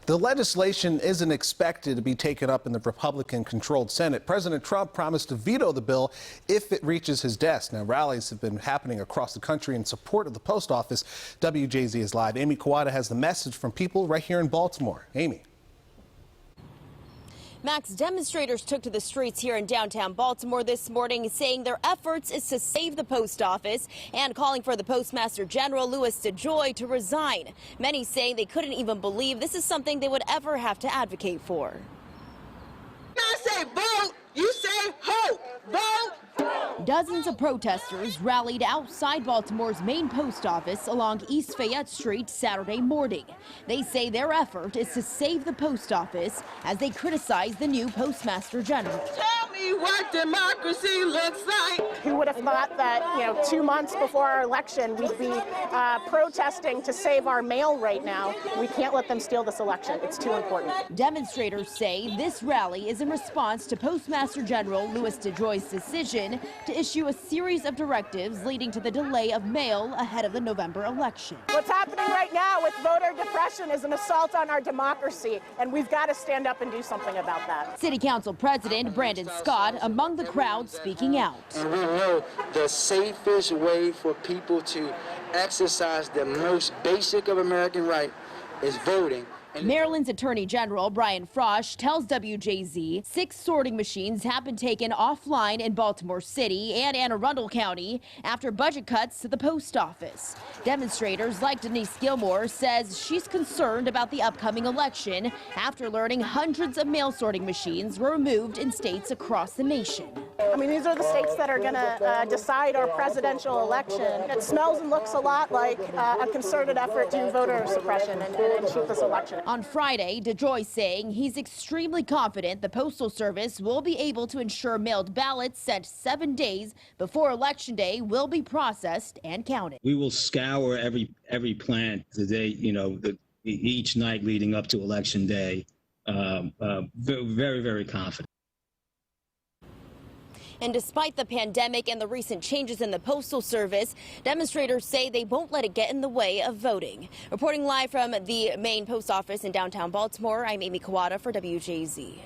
The legislation isn't expected to be taken up in the Republican-controlled Senate. President Trump promised to veto the bill if it reaches his desk. Now, rallies have been happening across the country in support of the post office. WJZ is live. Amy Kawada has the message from people right here in Baltimore. Amy. Max, demonstrators took to the streets here in downtown Baltimore this morning, saying their efforts is to save the post office and calling for the Postmaster General, Louis DeJoy, to resign. Many saying they couldn't even believe this is something they would ever have to advocate for. I say vote, you say hope. Vote. Dozens of protesters rallied outside Baltimore's main post office along East Fayette Street Saturday morning. They say their effort is to save the post office as they criticize the new Postmaster General. Tell me what democracy looks like. Who would have thought that, 2 months before our election, we'd be protesting to save our mail right now. We can't let them steal this election. It's too important. Demonstrators say this rally is in response to Postmaster General Louis DeJoy's decision to issue a series of directives leading to the delay of mail ahead of the November election. What's happening right now with voter depression is an assault on our democracy, and we've got to stand up and do something about that. City Council President Brandon Scott among the crowd speaking out. And we know the safest way for people to exercise the most basic of American right is voting. Maryland's Attorney General Brian Frosch tells WJZ 6 sorting machines have been taken offline in Baltimore City and Anne Arundel County after budget cuts to the post office. Demonstrators like Denise Gilmore says she's concerned about the upcoming election after learning hundreds of mail sorting machines were removed in states across the nation. I mean, these are the states that are going to decide our presidential election. It smells and looks a lot like a concerted effort to do voter suppression and cheat this election. On Friday, DeJoy saying he's extremely confident the Postal Service will be able to ensure mailed ballots sent 7 days before Election Day will be processed and counted. We will scour every plant today, each night leading up to Election Day. Very, very confident. And despite the pandemic and the recent changes in the Postal Service, demonstrators say they won't let it get in the way of voting. Reporting live from the main post office in downtown Baltimore, I'm Amy Kawada for WJZ.